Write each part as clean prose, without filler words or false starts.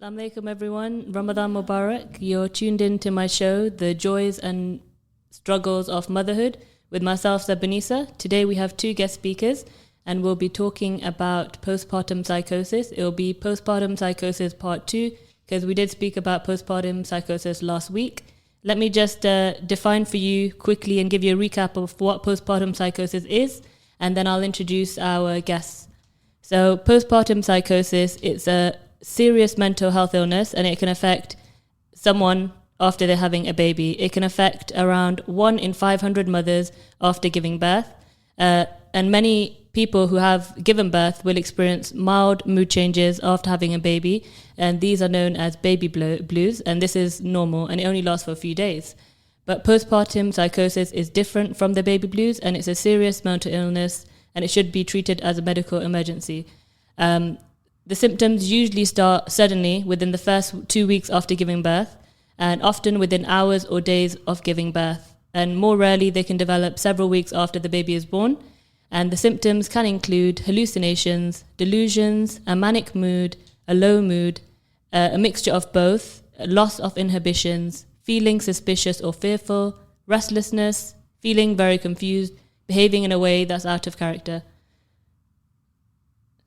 Assalamu alaikum everyone, Ramadan Mubarak. You're tuned in to my show, The Joys and Struggles of Motherhood, with myself, Zebunisa. Today we have two guest speakers and we'll be talking about postpartum psychosis. It will be postpartum psychosis part 2 because we did speak about postpartum psychosis last week. Let me just define for you quickly and give you a recap of what postpartum psychosis is, and then I'll introduce our guests. So postpartum psychosis, it's a serious mental health illness and it can affect someone after they're having a baby. It can affect around 1 in 500 mothers after giving birth. And many people who have given birth will experience mild mood changes after having a baby. And these are known as baby blues. And this is normal and it only lasts for a few days. But postpartum psychosis is different from the baby blues and it's a serious mental illness and it should be treated as a medical emergency. The symptoms usually start suddenly within the first 2 weeks after giving birth, and often within hours or days of giving birth. And more rarely, they can develop several weeks after the baby is born. And the symptoms can include hallucinations, delusions, a manic mood, a low mood, a mixture of both, a loss of inhibitions, feeling suspicious or fearful, restlessness, feeling very confused, behaving in a way that's out of character.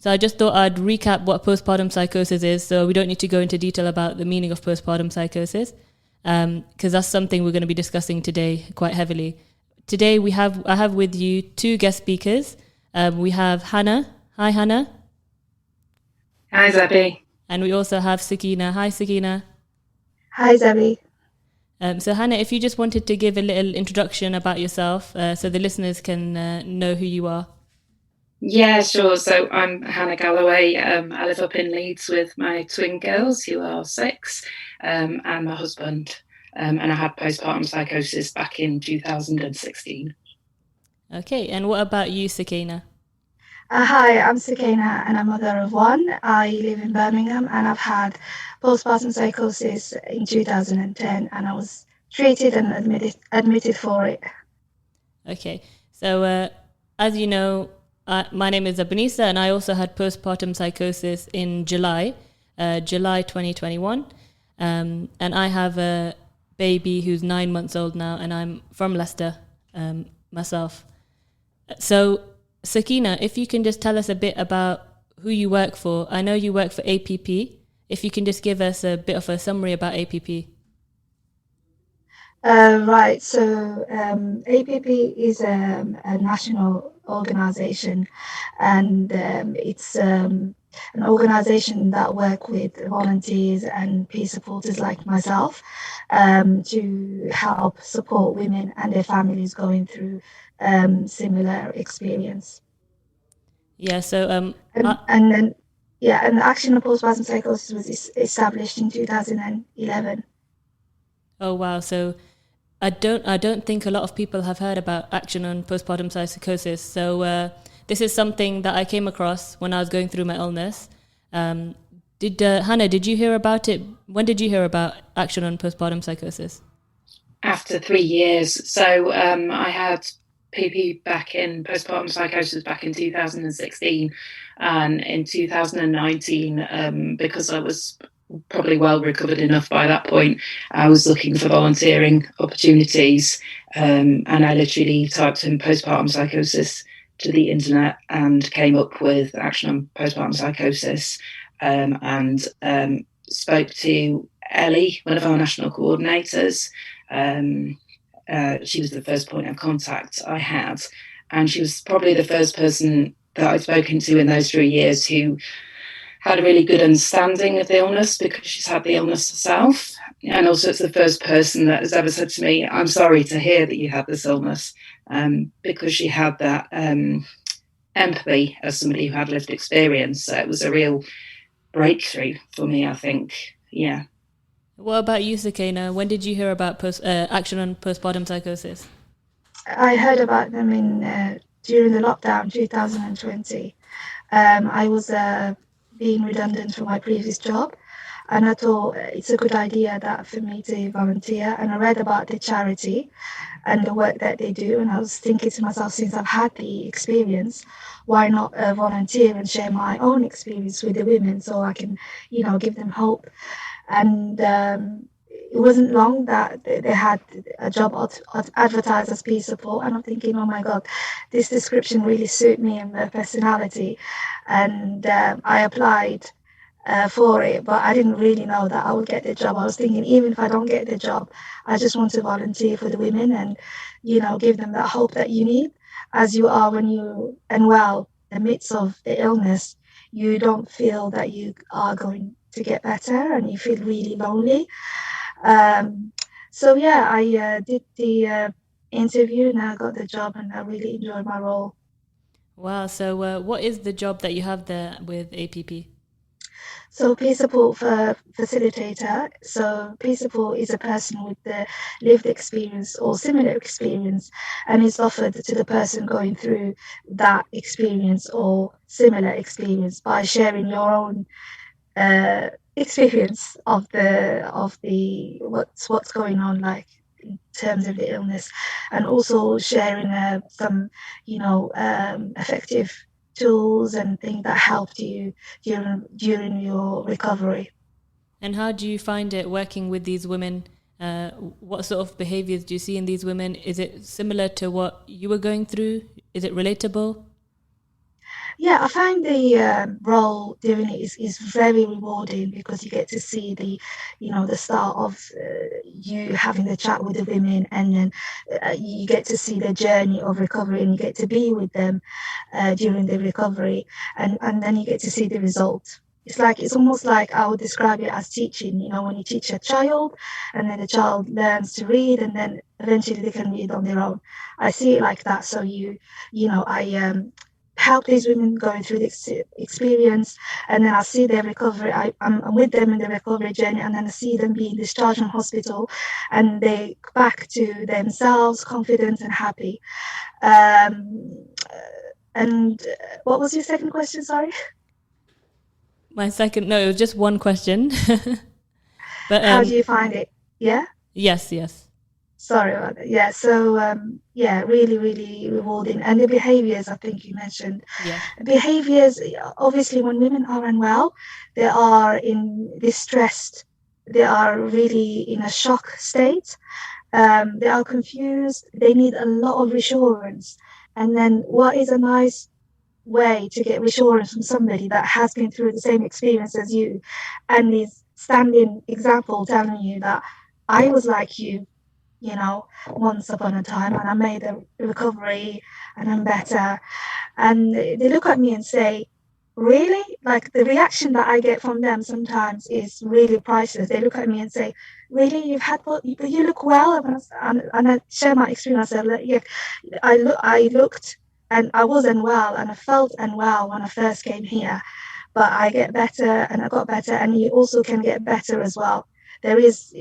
So I just thought I'd recap what postpartum psychosis is, so we don't need to go into detail about the meaning of postpartum psychosis, because that's something we're going to be discussing today quite heavily. Today I have with you two guest speakers. We have Hannah. Hi, Hannah. Hi, Zebby. And we also have Sakina. Hi, Sakina. Hi, Zebby. So Hannah, if you just wanted to give a little introduction about yourself, so the listeners can know who you are. Yeah, sure. So I'm Hannah Galloway. I live up in Leeds with my twin girls who are 6 and my husband. And I had postpartum psychosis back in 2016. Okay, and what about you, Sakina? Hi, I'm Soukaina and I'm a mother of 1. I live in Birmingham and I've had postpartum psychosis in 2010 and I was treated and admitted for it. Okay, so as you know, my name is Zebunisa and I also had postpartum psychosis in July 2021. And I have a baby who's 9 months old now and I'm from Leicester myself. So Sakina, if you can just tell us a bit about who you work for. I know you work for APP. If you can just give us a bit of a summary about APP. Right, so APP is a national organization and it's an organization that work with volunteers and peer supporters like myself to help support women and their families going through similar experience. Yeah, so and then and the Action on Postpartum Psychosis was established in 2011. Oh wow, so I don't think a lot of people have heard about Action on Postpartum Psychosis. So this is something that I came across when I was going through my illness. Hannah, did you hear about it? When did you hear about Action on Postpartum Psychosis? After 3 years. So I had PP back in postpartum psychosis back in 2016, and in 2019, because I was probably well recovered enough by that point, I was looking for volunteering opportunities, and I literally typed in postpartum psychosis to the internet and came up with Action on Postpartum Psychosis, and spoke to Ellie, one of our national coordinators. She was the first point of contact I had, and she was probably the first person that I'd spoken to in those 3 years who had a really good understanding of the illness because she's had the illness herself. And also it's the first person that has ever said to me, I'm sorry to hear that you had this illness, because she had that empathy as somebody who had lived experience. So it was a real breakthrough for me, I think. Yeah. What about you, Sakina? When did you hear about Action on Postpartum Psychosis? I heard about them during the lockdown 2020. I was being redundant from my previous job. And I thought it's a good idea that for me to volunteer. And I read about the charity and the work that they do. And I was thinking to myself, since I've had the experience, why not volunteer and share my own experience with the women so I can, give them hope. And it wasn't long that they had a job advertised as peer support, and I'm thinking, oh my God, this description really suit me and my personality. And I applied for it, but I didn't really know that I would get the job. I was thinking, even if I don't get the job, I just want to volunteer for the women and, give them that hope that you need as you are when you unwell in the midst of the illness. You don't feel that you are going to get better and you feel really lonely. So yeah, I did the interview and I got the job and I really enjoyed my role. Wow. So what is the job that you have there with APP? So peer support for facilitator. So peer support is a person with the lived experience or similar experience, and is offered to the person going through that experience or similar experience by sharing your own experience of the what's going on, like in terms of the illness, and also sharing some effective tools and things that helped you during your recovery. And how do you find it working with these women? What sort of behaviors do you see in these women? Is it similar to what you were going through? Is it relatable? Yeah, I find the role doing it is very rewarding because you get to see the start of you having the chat with the women, and then you get to see the journey of recovery, and you get to be with them during the recovery, and then you get to see the result. It's almost like I would describe it as teaching, when you teach a child and then the child learns to read and then eventually they can read on their own. I see it like that. So I help these women going through this experience, and then I see their recovery. I'm with them in the recovery journey, and then I see them being discharged from hospital and they back to themselves, confident and happy. And what was your second question? Sorry. My second, no, it was just one question. But how do you find it? Yeah. Yes. Sorry about that. Yeah. So really, really rewarding. And the behaviors, I think you mentioned. Yeah. Behaviors, obviously, when women are unwell, they are in distressed. They are really in a shock state. They are confused. They need a lot of reassurance. And then, what is a nice way to get reassurance from somebody that has been through the same experience as you and is standing example telling you that I was like you, once upon a time, and I made a recovery and I'm better. And they look at me and say, really? Like, the reaction that I get from them sometimes is really priceless. They look at me and say, really, you look well? And I share my experience. I said, yeah, I looked and I was unwell and I felt unwell when I first came here, but I get better and I got better, and you also can get better as well. There is,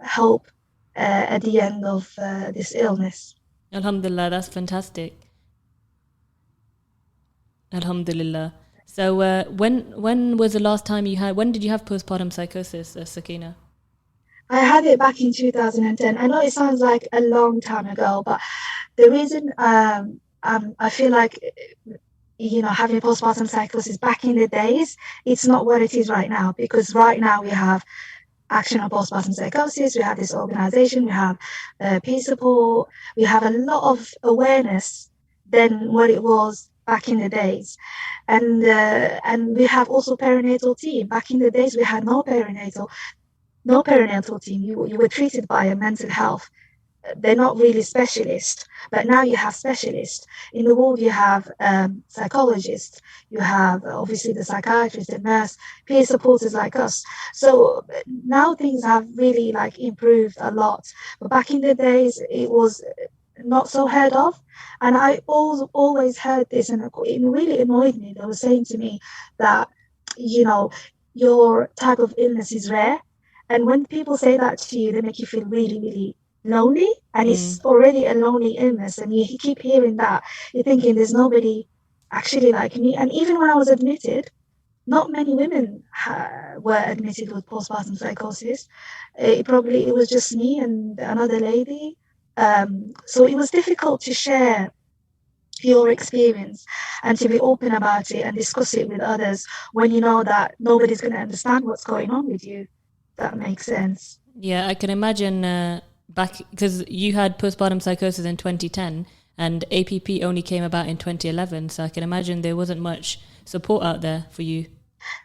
hope at the end of this illness. Alhamdulillah, that's fantastic. Alhamdulillah. So when was the last time when did you have postpartum psychosis, Soukaina? I had it back in 2010. I know it sounds like a long time ago, but the reason I feel like, having postpartum psychosis back in the days, it's not what it is right now, because right now we have Action on Postpartum Psychosis, we have this organization, we have peer support, we have a lot of awareness than what it was back in the days. And we have also perinatal team. Back in the days, we had no perinatal team. You were treated by a mental health. They're not really specialists, but now you have specialists. In the ward, you have psychologists, you have obviously the psychiatrist, the nurse, peer supporters like us. So now things have really improved a lot. But back in the days, it was not so heard of. And I always heard this, and it really annoyed me. They were saying to me that, your type of illness is rare. And when people say that to you, they make you feel really, really lonely, and it's already a lonely illness, and you keep hearing that, you're thinking there's nobody actually like me. And even when I was admitted, not many women were admitted with postpartum psychosis. It was just me and another lady. So it was difficult to share your experience and to be open about it and discuss it with others when you know that nobody's going to understand what's going on with you. That makes sense. Yeah, I can imagine back, because you had postpartum psychosis in 2010 and APP only came about in 2011. So I can imagine there wasn't much support out there for you.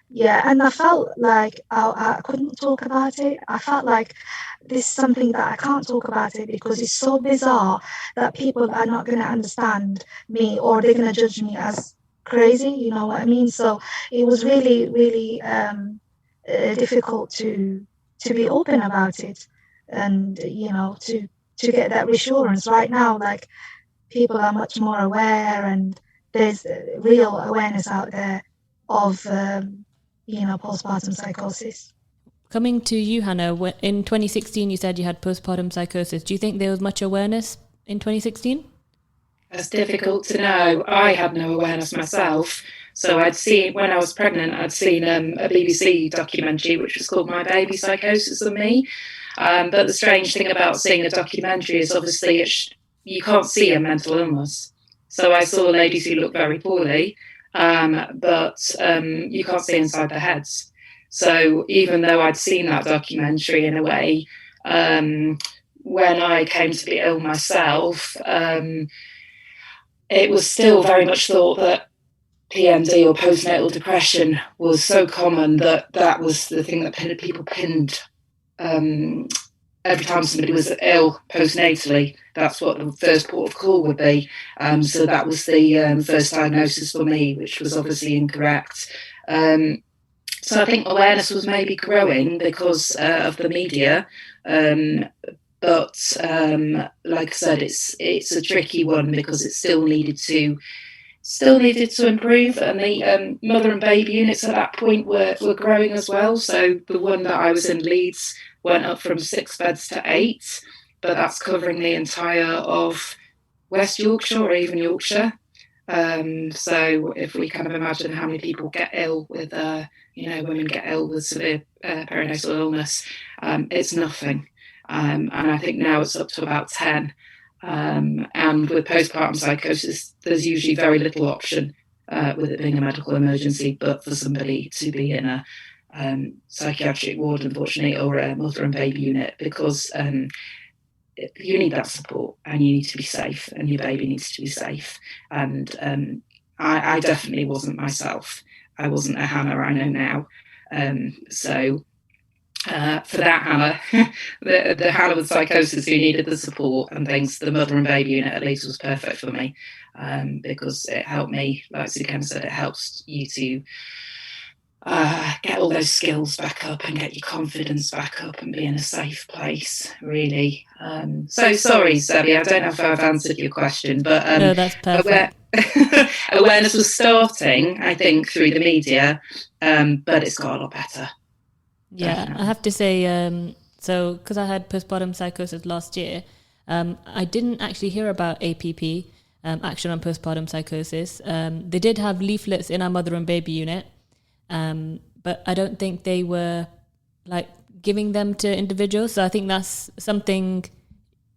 Yeah, and I felt like I couldn't talk about it. I felt like this is something that I can't talk about it because it's so bizarre that people are not going to understand me, or they're going to judge me as crazy, you know what I mean? So it was really, really difficult to be open about it, and to get that reassurance. Right now, like, people are much more aware, and there's real awareness out there of postpartum psychosis. Coming to you, Hannah, in 2016 you said you had postpartum psychosis. Do you think there was much awareness in 2016? It's difficult to know. I had no awareness myself. So I'd seen, when I was pregnant, I'd seen a BBC documentary which was called My Baby Psychosis and Me. But the strange thing about seeing a documentary is obviously you can't see a mental illness. So I saw ladies who look very poorly, but you can't see inside their heads. So even though I'd seen that documentary in a way, when I came to be ill myself, it was still very much thought that PMD or postnatal depression was so common that was the thing that people pinned every time somebody was ill postnatally. That's what the first port of call would be. So that was the first diagnosis for me, which was obviously incorrect. So I think awareness was maybe growing because of the media. But like I said, it's a tricky one because it still needed to improve, and the mother and baby units at that point were growing as well. So the one that I was in, Leeds, went up from 6 beds to 8, but that's covering the entire of West Yorkshire or even Yorkshire. So if we kind of imagine how many people get ill with, women get ill with severe perinatal illness, it's nothing. And I think now it's up to about 10. And with postpartum psychosis, there's usually very little option with it being a medical emergency, but for somebody to be in a psychiatric ward, unfortunately, or a mother and baby unit, because you need that support and you need to be safe and your baby needs to be safe. And I definitely wasn't myself. I wasn't a Hannah I know now. For that Hannah, the Hannah with psychosis who needed the support and things, the mother and baby unit at least was perfect for me, because it helped me, like Soukaina said, it helps you to get all those skills back up and get your confidence back up and be in a safe place, really. So sorry, Sebi, I don't know if I've answered your question, but no, that's perfect. Awareness was starting, I think, through the media, but it's got a lot better. Yeah, definitely. I have to say, so because I had postpartum psychosis last year, I didn't actually hear about APP, Action on Postpartum Psychosis. They did have leaflets in our mother and baby unit, but I don't think they were like giving them to individuals. So I think that's something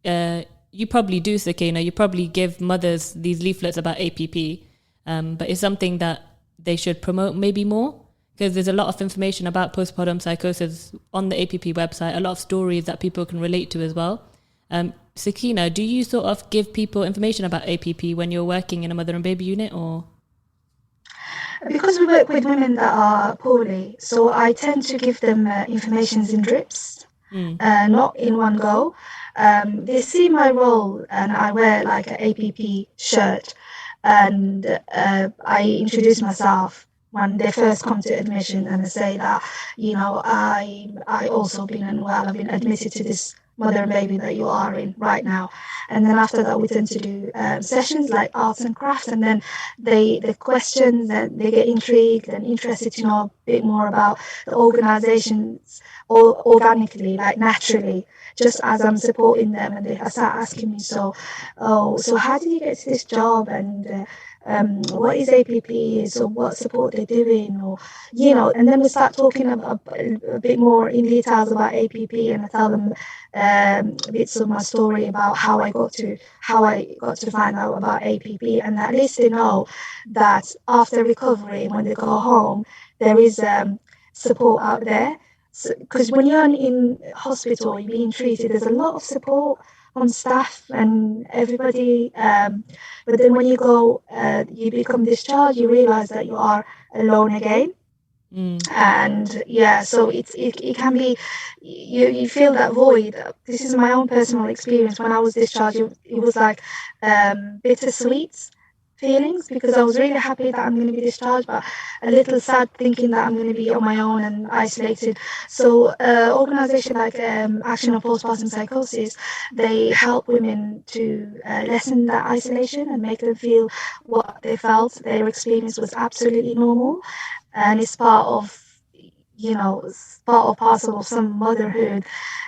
you probably do, Soukaina. You probably give mothers these leaflets about APP, but it's something that they should promote maybe more, because there's a lot of information about postpartum psychosis on the APP website, a lot of stories that people can relate to as well. Soukaina, do you sort of give people information about APP when you're working in a mother and baby unit, or? Because we work with women that are poorly, so I tend to give them information in drips, not in one go. They see my role, and I wear like an APP shirt, and I introduce myself when they first come to admission, and I say that, I also been unwell. I've been admitted to this mother and baby that you are in right now. And then after that, we tend to do sessions like arts and crafts, and then the questions, and they get intrigued and interested to know a bit more about the organizations organically, like naturally, just as I'm supporting them. And they start asking me, so how did you get to this job? And what is APP, so what support they're doing, or and then we start talking a bit more in details about APP, and I tell them bits of my story about how I got to find out about APP, and at least they know that after recovery, when they go home, there is support out there. Because when you're in hospital, you're being treated, there's a lot of support on staff and everybody. But then when you become discharged, you realize that you are alone again. And so it can be, you feel that void. This is my own personal experience. When I was discharged, it was like bittersweet feelings, because I was really happy that I'm going to be discharged, but a little sad thinking that I'm going to be on my own and isolated. So organization like Action on Postpartum Psychosis, they help women to lessen that isolation and make them feel what they felt. Their experience was absolutely normal, and it's part of parcel of some motherhood,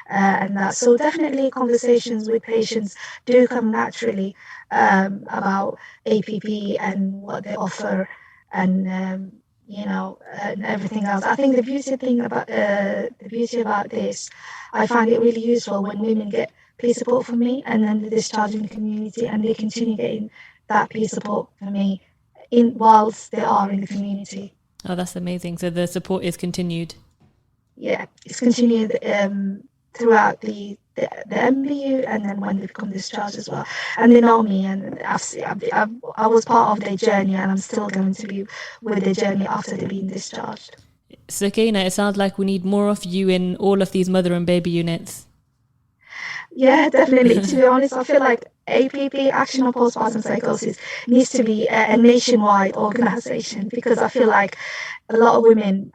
and that. So definitely conversations with patients do come naturally about APP and what they offer, and and everything else. I think the beauty about this, I find it really useful when women get peer support from me, and then they discharge in the community, and they continue getting that peer support from me whilst they are in the community. Oh, that's amazing. So the support is continued. Yeah, it's continued throughout the MBU, and then when they become discharged as well. And they know me, and I was part of their journey, and I'm still going to be with their journey after they've been discharged. Soukaina, it sounds like we need more of you in all of these mother and baby units. Yeah, definitely. To be honest, I feel like APP, Action on Postpartum Psychosis, needs to be a nationwide organization, because I feel like a lot of women,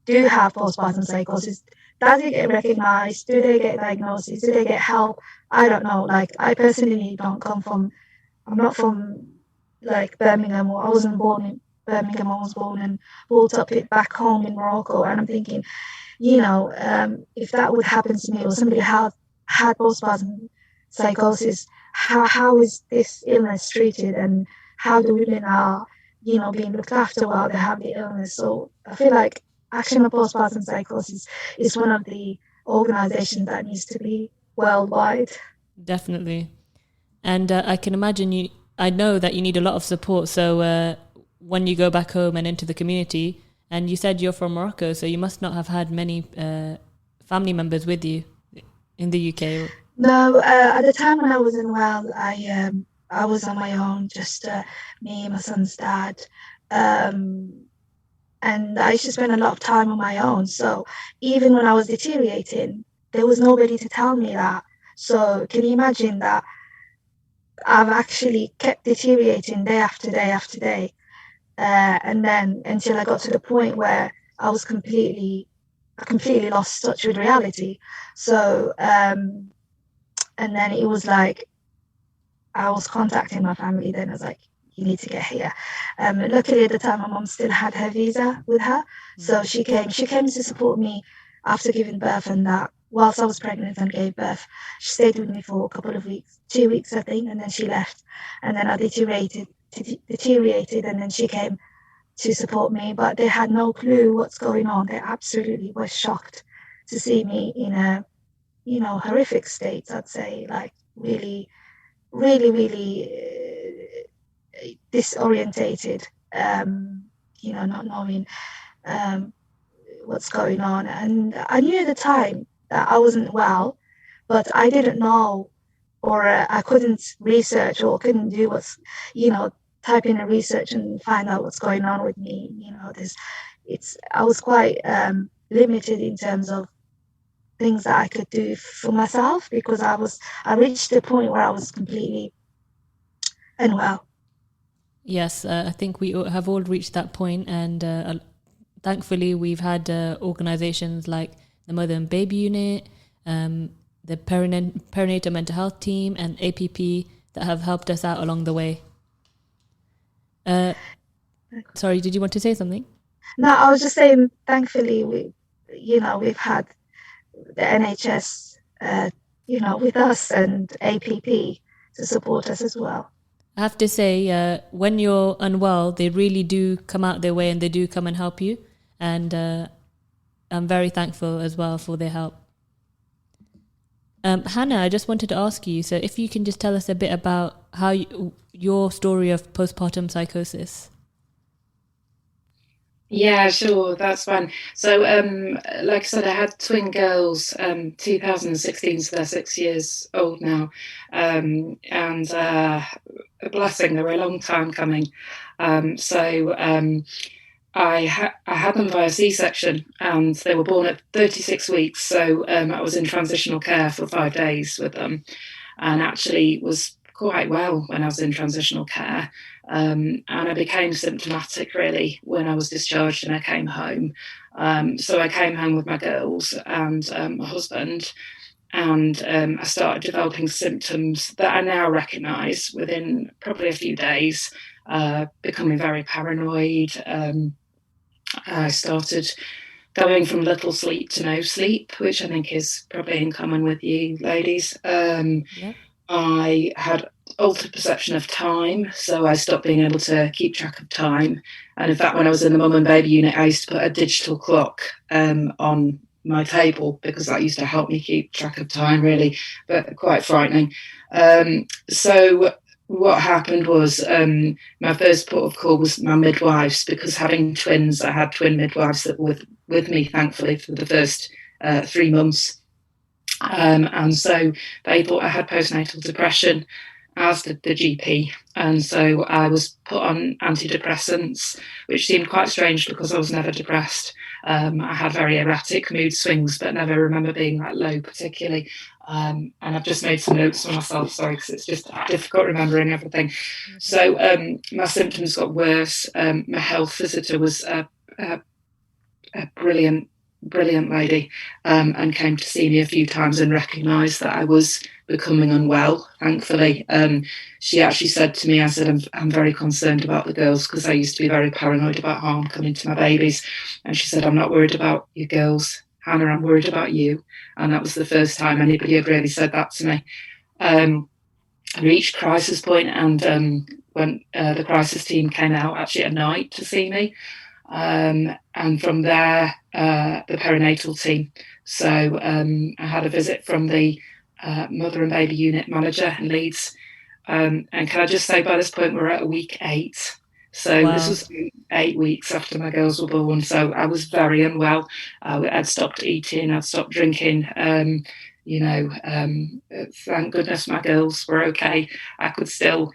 do have postpartum psychosis. Does it get recognized? Do they get diagnosis? Do they get help? I don't know. Like, I personally I'm not from like Birmingham, or I wasn't born in Birmingham. I was born and brought up back home in Morocco, and I'm thinking, if that would happen to me, or somebody had postpartum psychosis, how is this illness treated, and how the women are, being looked after while they have the illness? So I feel like Action on Postpartum Psychosis is one of the organizations that needs to be worldwide. Definitely. And I can imagine I know that you need a lot of support. So when you go back home and into the community, and you said you're from Morocco, so you must not have had many family members with you in the UK. No, at the time when I was in Wales, I was on my own, just me, my son's dad, and I used to spend a lot of time on my own. So even when I was deteriorating, there was nobody to tell me that. So can you imagine that I've actually kept deteriorating day after day after day, and then until I got to the point where I completely lost touch with reality. So and then it was like I was contacting my family. Then I was like, you need to get here. Luckily at the time, my mom still had her visa with her, so she came to support me after giving birth, and that whilst I was pregnant and gave birth, she stayed with me for a couple of weeks, 2 weeks I think, and then she left, and then I deteriorated, and then she came to support me, but they had no clue what's going on. They absolutely were shocked to see me in a horrific state, I'd say, like really disorientated, not knowing what's going on. And I knew at the time that I wasn't well, but I didn't know, or I couldn't research, or couldn't do type in a research and find out what's going on with me. I was quite limited in terms of things that I could do for myself, because I reached the point where I was completely unwell. Yes, I think we have all reached that point, and thankfully we've had organizations like the Mother and Baby Unit, the Perinatal Mental Health Team, and APP that have helped us out along the way. Sorry, did you want to say something? No, I was just saying, thankfully we've had the NHS, with us, and APP to support us as well. I have to say, when you're unwell, they really do come out their way and they do come and help you. And I'm very thankful as well for their help. Hannah, I just wanted to ask you, so if you can just tell us a bit about how your story of postpartum psychosis. Yeah, sure, that's fine. So, like I said, I had twin girls, 2016, so they're 6 years old now, and a blessing, they were a long time coming. I had them via C-section, and they were born at 36 weeks. So I was in transitional care for 5 days with them, and actually was quite well when I was in transitional care. And I became symptomatic really when I was discharged and I came home. So I came home with my girls and my husband, and I started developing symptoms that I now recognise within probably a few days, becoming very paranoid. I started going from little sleep to no sleep, which I think is probably in common with you ladies. Yeah. I had altered perception of time, so I stopped being able to keep track of time. And in fact, when I was in the mum and baby unit, I used to put a digital clock on my table because that used to help me keep track of time, really, but quite frightening. So what happened was my first port of call was my midwives, because having twins, I had twin midwives that were with me, thankfully, for the first 3 months. And so they thought I had postnatal depression, as did the GP. And so I was put on antidepressants, which seemed quite strange because I was never depressed. I had very erratic mood swings, but never remember being that low particularly. And I've just made some notes for myself, sorry, because it's just difficult remembering everything. So my symptoms got worse. My health visitor was a brilliant lady, and came to see me a few times and recognised that I was becoming unwell, thankfully. She actually said to me, I said, I'm very concerned about the girls because I used to be very paranoid about harm coming to my babies. And she said, I'm not worried about your girls, Hannah, I'm worried about you. And that was the first time anybody had really said that to me. I reached crisis point, and when the crisis team came out actually at night to see me, and from there the perinatal team. So I had a visit from the mother and baby unit manager in Leeds, and can I just say, by this point we're at week 8. So wow. This was 8 weeks after my girls were born. So I was very unwell. I'd stopped eating, I'd stopped drinking. Thank goodness my girls were okay. I could still,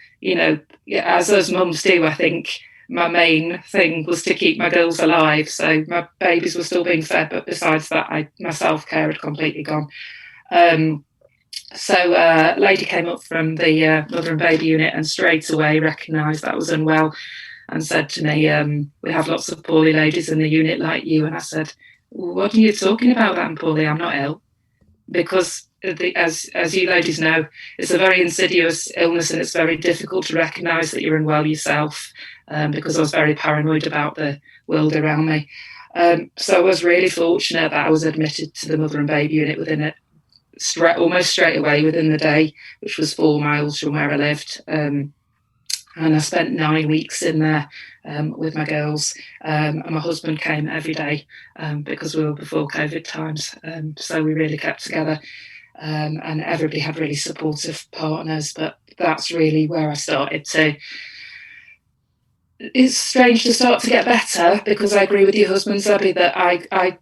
as those mums do, I think my main thing was to keep my girls alive. So my babies were still being fed, but besides that, my self-care had completely gone. So a lady came up from the mother and baby unit and straight away recognised that I was unwell and said to me, we have lots of poorly ladies in the unit like you. And I said, what are you talking about, I'm poorly? I'm not ill. Because as you ladies know, it's a very insidious illness and it's very difficult to recognise that you're unwell yourself, because I was very paranoid about the world around me. So I was really fortunate that I was admitted to the mother and baby unit within almost straight away within the day, which was 4 miles from where I lived. And I spent 9 weeks in there with my girls. And my husband came every day because we were before COVID times. So we really kept together. And everybody had really supportive partners. But that's really where I started to... It's strange to start to get better, because I agree with your husband, Zebby, that I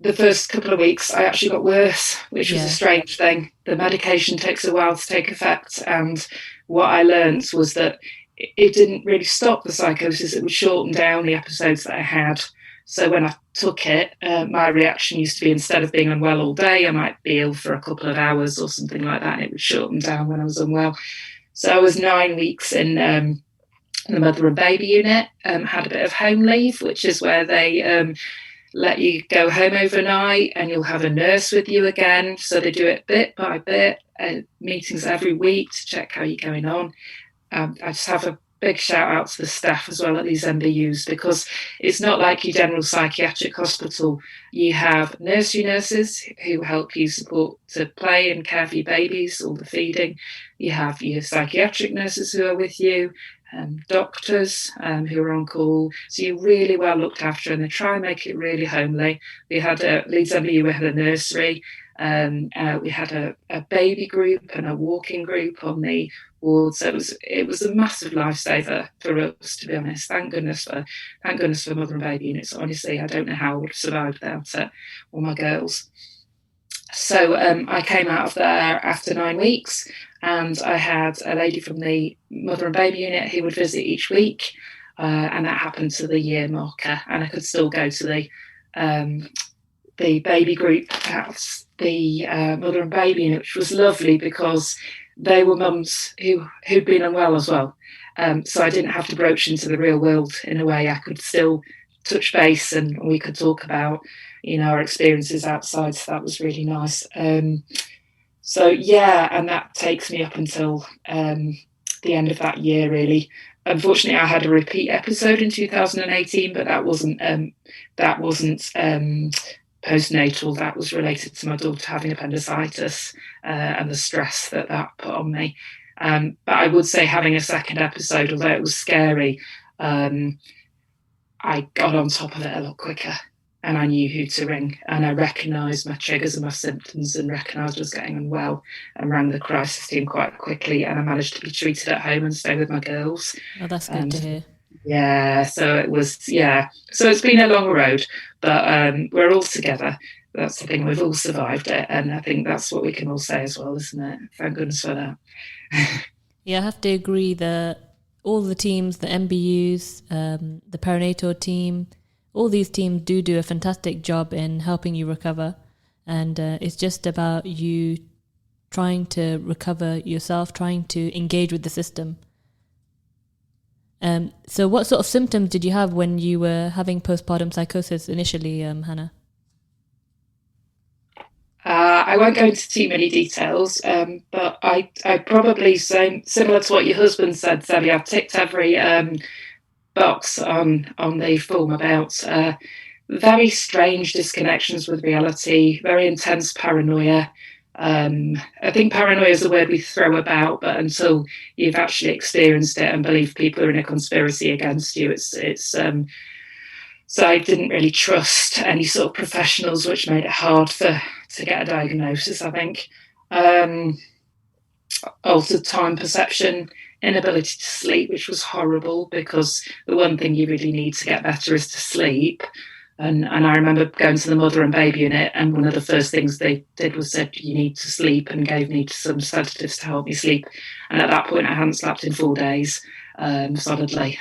the first couple of weeks I actually got worse, which was a strange thing. The medication takes a while to take effect. And what I learned was that it didn't really stop the psychosis. It would shorten down the episodes that I had. So when I took it, my reaction used to be, instead of being unwell all day, I might be ill for a couple of hours or something like that. And it would shorten down when I was unwell. So I was 9 weeks in the mother and baby unit, had a bit of home leave, which is where they let you go home overnight and you'll have a nurse with you again. So they do it bit by bit, meetings every week to check how you're going on. I just have a big shout out to the staff as well at these MBUs, because it's not like your general psychiatric hospital. You have nursery nurses who help you support to play and care for your babies, all the feeding. You have your psychiatric nurses who are with you, doctors who are on call. So you're really well looked after, and they try and make it really homely. We had Leeds MBU, we had a nursery. We had a baby group and a walking group on the ward, so it was a massive lifesaver for us, to be honest. Thank goodness for mother and baby units. Honestly, I don't know how I would have survived without it, or my girls. So I came out of there after 9 weeks, and I had a lady from the mother and baby unit who would visit each week, and that happened to the year marker, and I could still go to the baby group at the mother and baby unit, which was lovely because they were mums who'd been unwell as well. So I didn't have to broach into the real world in a way. I could still touch base, and we could talk about, our experiences outside. So that was really nice. So yeah, and that takes me up until the end of that year, really. Unfortunately, I had a repeat episode in 2018, but that wasn't postnatal. That was related to my daughter having appendicitis and the stress that put on me. But I would say having a second episode, although it was scary, I got on top of it a lot quicker, and I knew who to ring, and I recognised my triggers and my symptoms, and recognised I was getting unwell, and rang the crisis team quite quickly, and I managed to be treated at home and stay with my girls. Oh, that's good to hear. Yeah, so it was, yeah. So it's been a long road, but we're all together. That's the thing, we've all survived it, and I think that's what we can all say as well, isn't it? Thank goodness for that. Yeah, I have to agree that all the teams, the MBUs, the perinatal team, all these teams do a fantastic job in helping you recover. And it's just about you trying to recover yourself, trying to engage with the system. So what sort of symptoms did you have when you were having postpartum psychosis initially, Hannah? I won't go into too many details, but I probably say, similar to what your husband said, Sebi, I've ticked every box on the form about very strange disconnections with reality, very intense paranoia. I think paranoia is a word we throw about, but until you've actually experienced it and believe people are in a conspiracy against you, it's so I didn't really trust any sort of professionals, which made it hard to get a diagnosis, I think. Altered time perception, inability to sleep, which was horrible, because the one thing you really need to get better is to sleep. And I remember going to the mother and baby unit, and one of the first things they did was said, you need to sleep, and gave me some sedatives to help me sleep. And at that point, I hadn't slept in 4 days, solidly.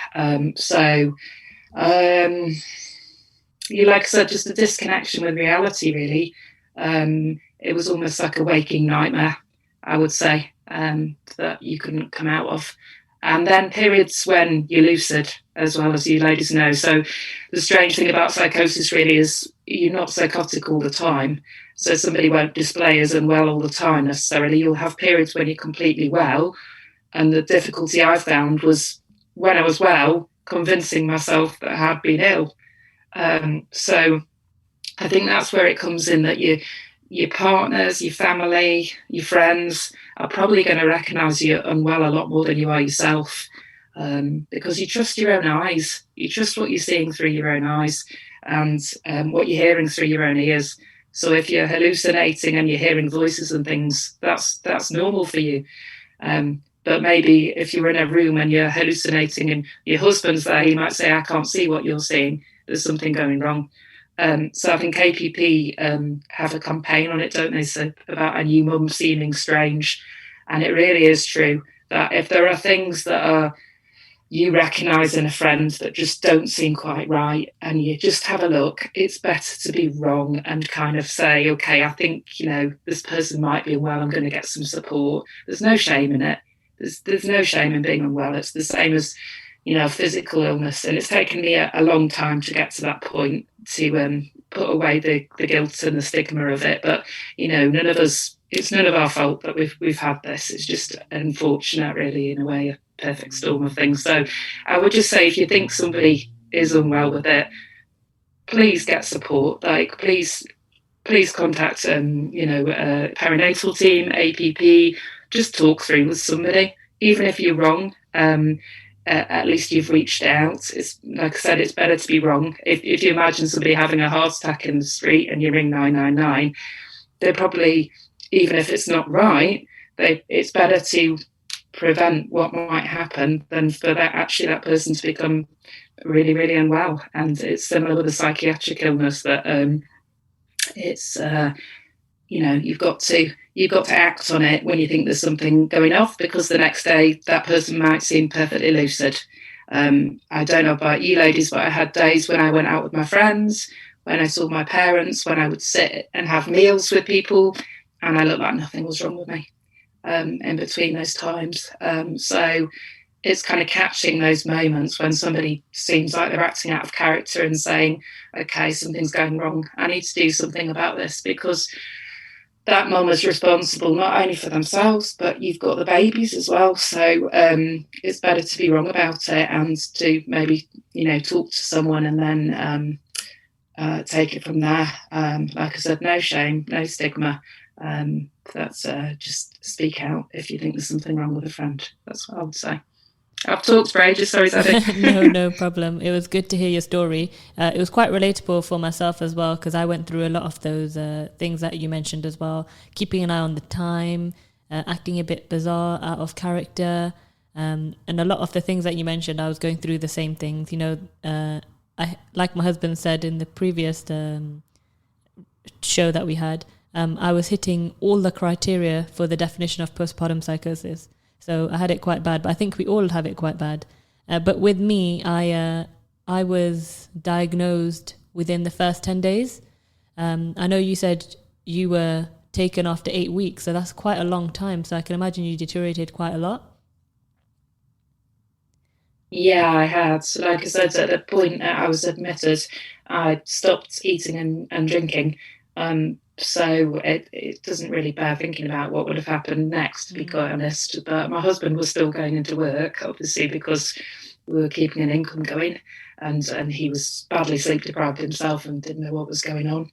You, like I said, just a disconnection with reality, really. It was almost like a waking nightmare, I would say, that you couldn't come out of. And then periods when you're lucid, as well, as you ladies know. So the strange thing about psychosis really is you're not psychotic all the time. So somebody won't display as unwell all the time necessarily. You'll have periods when you're completely well. And the difficulty I found was when I was well, convincing myself that I had been ill. So I think that's where it comes in, that your partners, your family, your friends are probably going to recognise you're unwell a lot more than you are yourself, because you trust your own eyes. You trust what you're seeing through your own eyes, and what you're hearing through your own ears. So if you're hallucinating and you're hearing voices and things, that's normal for you. But maybe if you're in a room and you're hallucinating and your husband's there, he might say, I can't see what you're seeing. There's something going wrong. So I think KPP have a campaign on it, don't they, so about a new mum seeming strange. And it really is true that if there are things that you recognise in a friend that just don't seem quite right, and you just have a look, it's better to be wrong and kind of say, okay, I think, this person might be unwell, I'm going to get some support. There's no shame in it. There's no shame in being unwell. It's the same as, physical illness. And it's taken me a long time to get to that point, to put away the guilt and the stigma of it. But, it's none of our fault that we've had this. It's just unfortunate, really, in a way, perfect storm of things. So I would just say, if you think somebody is unwell with it, please get support. Like, please contact perinatal team, APP. Just talk through with somebody, even if you're wrong. At least you've reached out. It's, like I said, it's better to be wrong. If you imagine somebody having a heart attack in the street and you ring 999, they're probably, even if it's not right, it's better to prevent what might happen than for that person to become really, really unwell. And it's similar with a psychiatric illness, that it's you've got to act on it when you think there's something going off, because the next day that person might seem perfectly lucid. I don't know about you ladies, but I had days when I went out with my friends, when I saw my parents, when I would sit and have meals with people, and I looked like nothing was wrong with me in between those times. So it's kind of catching those moments when somebody seems like they're acting out of character and saying, okay, something's going wrong. I need to do something about this, because that mum is responsible not only for themselves, but you've got the babies as well. So it's better to be wrong about it and to maybe, talk to someone and then take it from there. Like I said, no shame, no stigma. That's just speak out if you think there's something wrong with a friend. That's what I would say. I've talked for ages, sorry, Zadie. No problem. It was good to hear your story. It was quite relatable for myself as well, because I went through a lot of those things that you mentioned as well. Keeping an eye on the time, acting a bit bizarre, out of character, and a lot of the things that you mentioned, I was going through the same things. I, like my husband said in the previous show that we had, I was hitting all the criteria for the definition of postpartum psychosis. So I had it quite bad, but I think we all have it quite bad. But with me, I was diagnosed within the first 10 days. I know you said you were taken after 8 weeks, so that's quite a long time. So I can imagine you deteriorated quite a lot. Yeah, I had. So like I said, at the point that I was admitted, I stopped eating and drinking. So it doesn't really bear thinking about what would have happened next, to be quite honest. But my husband was still going into work, obviously, because we were keeping an income going, and he was badly sleep deprived himself and didn't know what was going on.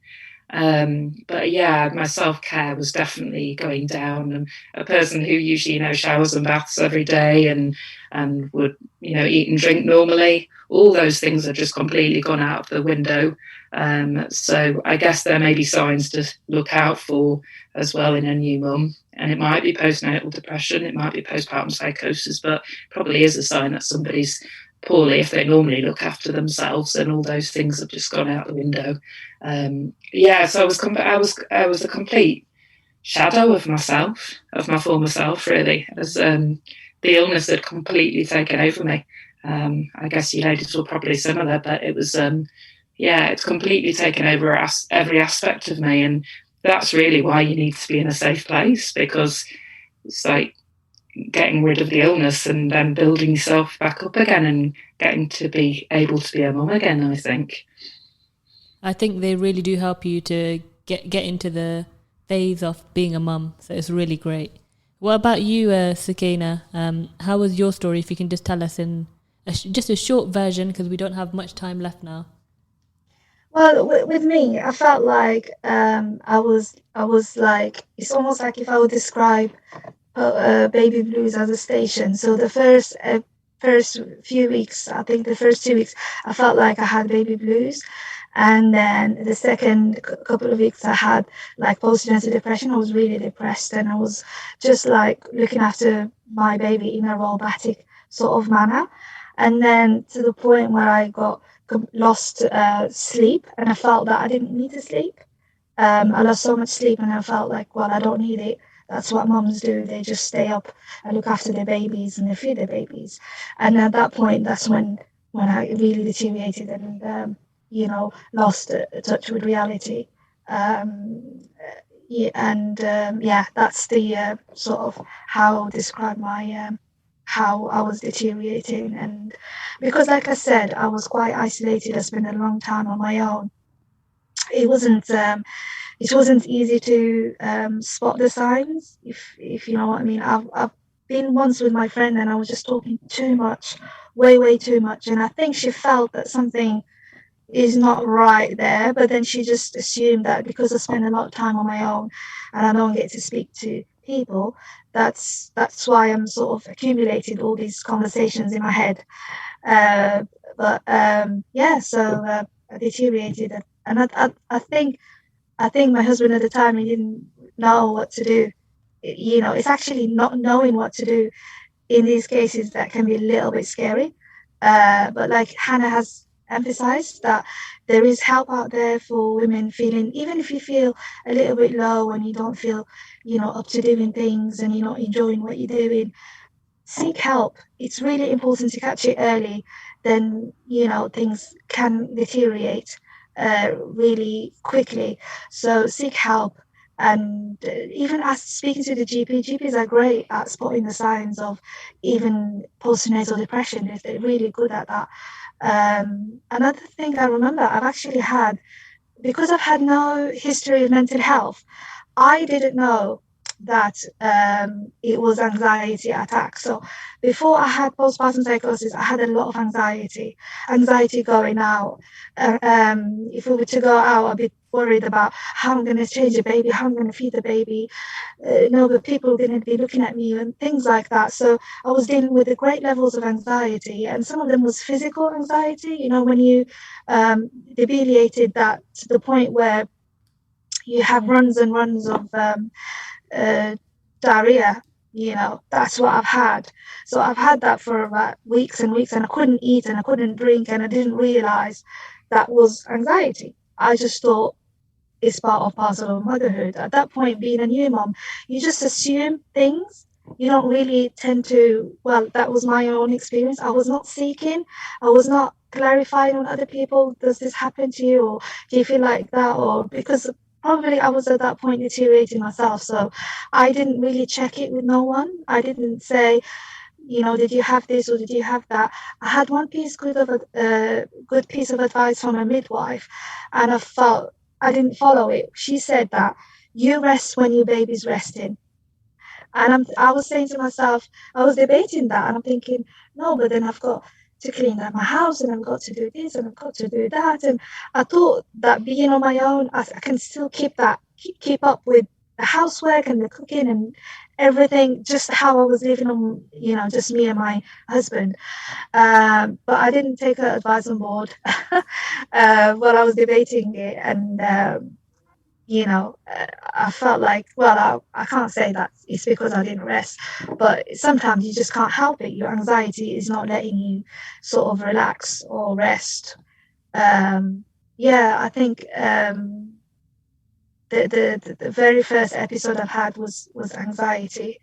But yeah, my self-care was definitely going down, and a person who usually, showers and baths every day and would, eat and drink normally, all those things have just completely gone out of the window. So I guess there may be signs to look out for as well in a new mum, and it might be postnatal depression, it might be postpartum psychosis, but probably is a sign that somebody's poorly if they normally look after themselves, and all those things have just gone out the window. So I was a complete shadow of myself, of my former self, really, as the illness had completely taken over me. I guess you ladies were probably similar, but it was it's completely taken over every aspect of me, and that's really why you need to be in a safe place, because it's like getting rid of the illness and then building yourself back up again and getting to be able to be a mum again, I think. I think they really do help you to get into the phase of being a mum, so it's really great. What about you, Soukaina? How was your story, if you can just tell us in just a short version, because we don't have much time left now. Well, with me, I felt like I was like, it's almost like if I would describe baby blues as a station. So the first few weeks, I think the first 2 weeks, I felt like I had baby blues. And then the second couple of weeks I had like postnatal depression. I was really depressed, and I was just like looking after my baby in a robotic sort of manner. And then to the point where I got lost sleep, and I felt that I didn't need to sleep. I lost so much sleep, and I felt like, well, I don't need it. That's what mums do. They just stay up and look after their babies and they feed their babies. And at that point, that's when I really deteriorated and lost touch with reality. That's the sort of how I'll describe my how I was deteriorating. And because, like I said, I was quite isolated. I spent a long time on my own. It wasn't easy to spot the signs, if you know what I mean. been once with my friend and I was just talking too much, way too much, and I think she felt that something is not right there, but then she just assumed that because I spend a lot of time on my own and I don't get to speak to people, that's why I'm sort of accumulated all these conversations in my head. So I deteriorated, and I think my husband at the time, he didn't know what to do. It's actually not knowing what to do in these cases that can be a little bit scary. But like Hannah has emphasized, that there is help out there for women feeling, even if you feel a little bit low and you don't feel, up to doing things and you're not enjoying what you're doing, seek help. It's really important to catch it early. Then, things can deteriorate really quickly. So seek help. And even as speaking to the GPs are great at spotting the signs of even postnatal depression, if they're really good at that. Another thing I remember, I've actually had, because I've had no history of mental health, I didn't know that it was anxiety attacks. So before I had postpartum psychosis, I had a lot of anxiety going out. If we were to go out, I'd be worried about how I'm going to change a baby, how I'm going to feed the baby. But people are going to be looking at me and things like that. So I was dealing with the great levels of anxiety, and some of them was physical anxiety. When you debilitated that to the point where you have runs and runs of diarrhea, that's what I've had. So I've had that for about weeks and weeks, and I couldn't eat and I couldn't drink, and I didn't realize that was anxiety. I just thought it's part of parcel of motherhood. At that point, being a new mom, you just assume things. You don't really tend to, well, that was my own experience. I was not seeking, I was not clarifying on other people, does this happen to you, or do you feel like that? Or because probably I was at that point deteriorating myself, so I didn't really check it with no one. I didn't say, did you have this or did you have that? I had one good piece of advice from a midwife, and I felt I didn't follow it. She said that you rest when your baby's resting. And I was saying to myself, I was debating that, and I'm thinking, no, but then I've got to clean up my house, and I've got to do this, and I've got to do that. And I thought that being on my own, I can still keep up with the housework and the cooking and everything, just how I was living on, just me and my husband. But I didn't take her advice on board while I was debating it. And I felt like, well, I can't say that it's because I didn't rest, but sometimes you just can't help it. Your anxiety is not letting you sort of relax or rest. I think the very first episode I've had was anxiety.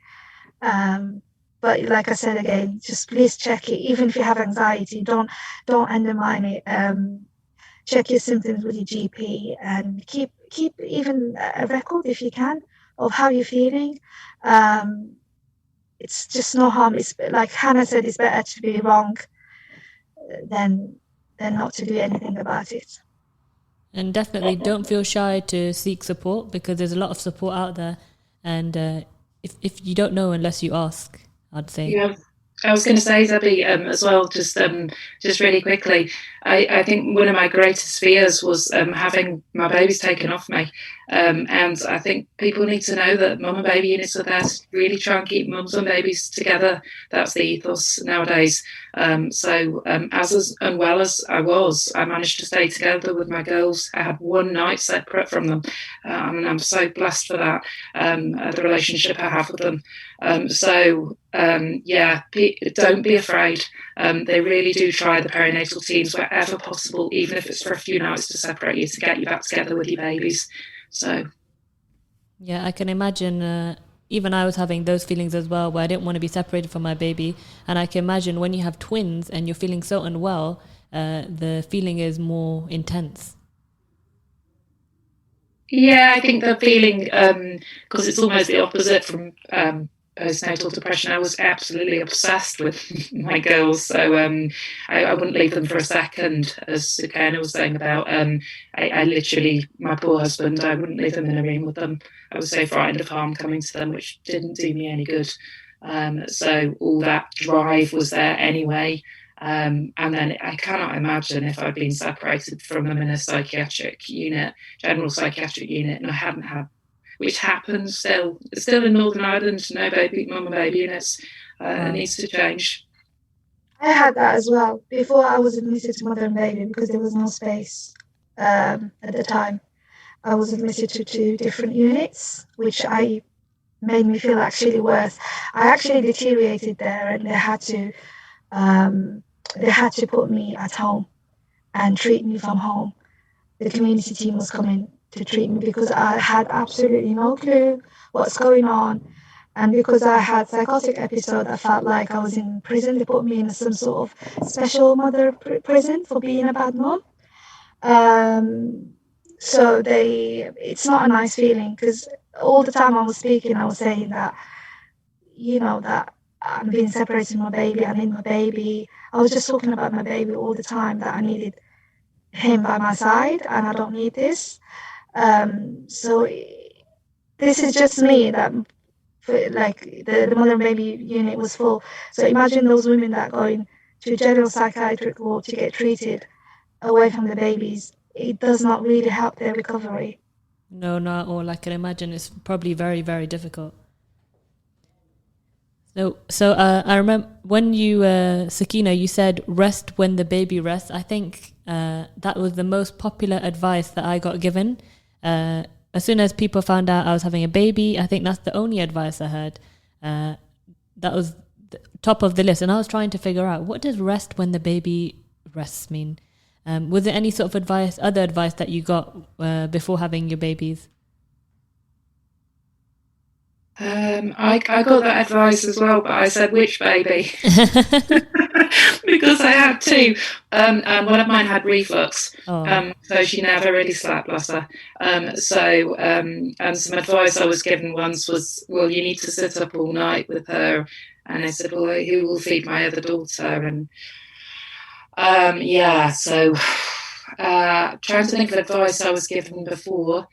But like I said again, just please check it. Even if you have anxiety, don't undermine it. Check your symptoms with your GP and keep even a record if you can of how you're feeling. It's just no harm. It's like Hannah said, it's better to be wrong than not to do anything about it. And definitely don't feel shy to seek support, because there's a lot of support out there. And if you don't know unless you ask, I'd say. Yeah. I was going to say, Zebby, as well, just really quickly, I think one of my greatest fears was having my babies taken off me. And I think people need to know that mum and baby units are there to really try and keep mums and babies together. That's the ethos nowadays. As unwell as I was, I managed to stay together with my girls. I had one night separate from them. And I'm so blessed for that, the relationship I have with them. Don't be afraid. They really do try, the perinatal teams, wherever possible, even if it's for a few nights, to separate you, to get you back together with your babies. So, yeah, I can imagine. Even I was having those feelings as well, where I didn't want to be separated from my baby. And I can imagine when you have twins and you're feeling so unwell, the feeling is more intense. Yeah, I think the feeling, because it's almost the opposite from postnatal depression. I was absolutely obsessed with my girls, so I wouldn't leave them for a second, as Soukaina was saying about. I literally, my poor husband, I wouldn't leave them in a room with them. I was so frightened of harm coming to them, which didn't do me any good. So all that drive was there anyway. And then I cannot imagine if I'd been separated from them in a psychiatric unit, general psychiatric unit, and I hadn't had, which happens still in Northern Ireland, no baby, mum and baby units. It needs to change. I had that as well before I was admitted to mother and baby, because there was no space at the time. I was admitted to 2 different units, which made me feel actually worse. I actually deteriorated there, and they had to put me at home and treat me from home. The community team was coming to treat me because I had absolutely no clue what's going on. And because I had psychotic episode, I felt like I was in prison. They put me in some sort of special mother prison for being a bad mom. So it's not a nice feeling, because all the time I was speaking, I was saying that, that I'm being separated from my baby, I need my baby. I was just talking about my baby all the time, that I needed him by my side and I don't need this. So this is just me, that the mother and baby unit was full. So imagine those women that go in to general psychiatric ward to get treated away from the babies. It does not really help their recovery. No, not at all. I can imagine it's probably very, very difficult. So I remember when you, Soukaina, you said rest when the baby rests. I think that was the most popular advice that I got given. As soon as people found out I was having a baby, I think that's the only advice I heard. That was the top of the list. And I was trying to figure out, what does rest when the baby rests mean? Was there any sort of other advice that you got before having your babies? I got that advice as well, but I said, which baby? Because I had 2. And one of mine had reflux. So she never really slept, bless her. And some advice I was given once was, well, you need to sit up all night with her. And I said, well, who will feed my other daughter? And so trying to think of advice I was given before.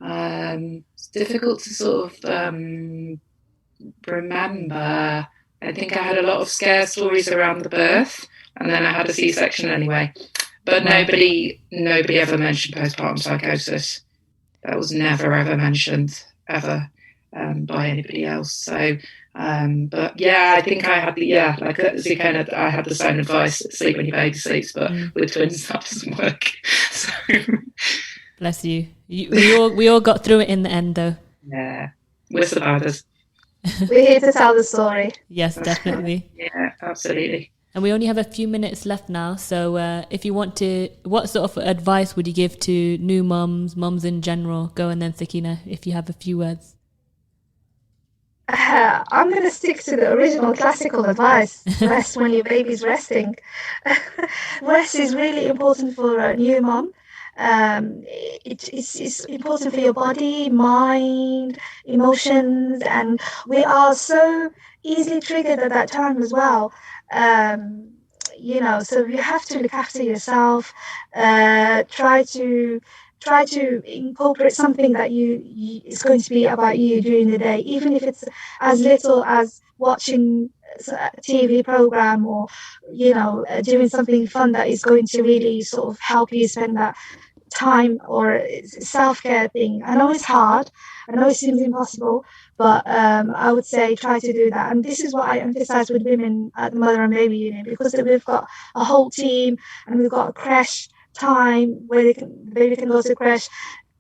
It's difficult to sort of remember. I think I had a lot of scare stories around the birth, and then I had a C-section anyway. But nobody ever mentioned postpartum psychosis. That was never ever mentioned ever by anybody else. So, but yeah, I think I had like Soukaina, I had the same advice: sleep when your baby sleeps. But with twins, that doesn't work. So. Bless you. We all got through it in the end, though. Yeah, we're survivors. We're here to tell the story. Yes, definitely. Yeah, absolutely. And we only have a few minutes left now. So if you want to, what sort of advice would you give to new mums in general? Go, and then Soukaina, if you have a few words. I'm going to stick to the original classical advice. Rest when your baby's resting. Rest is really important for a new mum. It's important for your body, mind, emotions, and we are so easily triggered at that time as well. So you have to look after yourself. Try to incorporate something that is going to be about you during the day, even if it's as little as watching a TV program, or doing something fun that is going to really sort of help you spend that time, or self-care thing. I know it's hard, I know it seems impossible, but I would say try to do that. And this is what I emphasize with women at the mother and baby unit, because we've got a whole team and we've got a creche time where the baby can go to creche.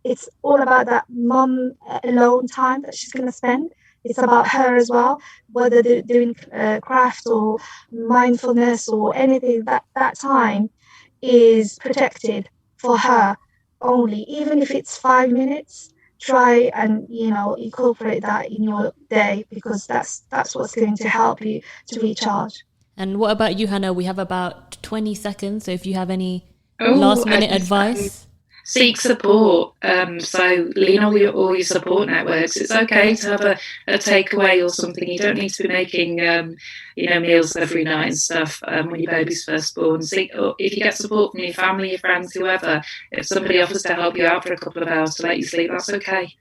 It's all about that mum alone time that she's going to spend. It's about her as well, whether they're doing craft or mindfulness or anything. That time is protected for her only, even if it's 5 minutes. Try and incorporate that in your day, because that's what's going to help you to recharge. And what about you, Hannah? We have about 20 seconds, so if you have any last minute advice. seek support. So lean on all your support networks. It's okay to have a takeaway or something. You don't need to be making meals every night and stuff when your baby's first born. Or if you get support from your family, your friends, whoever, if somebody offers to help you out for a couple of hours to let you sleep, that's okay.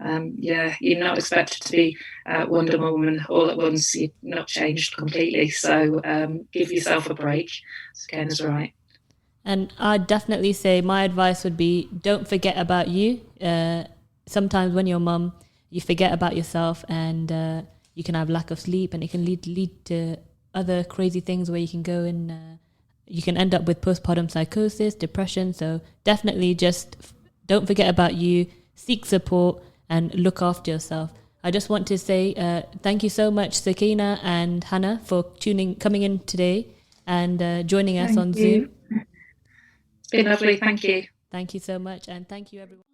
You're not expected to be Wonder Woman all at once. You're not changed completely. So give yourself a break. Soukaina's right. And I'd definitely say my advice would be, don't forget about you. Sometimes when you're mum, you forget about yourself, and you can have lack of sleep, and it can lead to other crazy things where you can go and you can end up with postpartum psychosis, depression. So definitely just don't forget about you, seek support, and look after yourself. I just want to say thank you so much, Soukaina and Hannah, for coming in today and joining us on Zoom. It's been lovely. Thank you. Thank you so much. And thank you, everyone.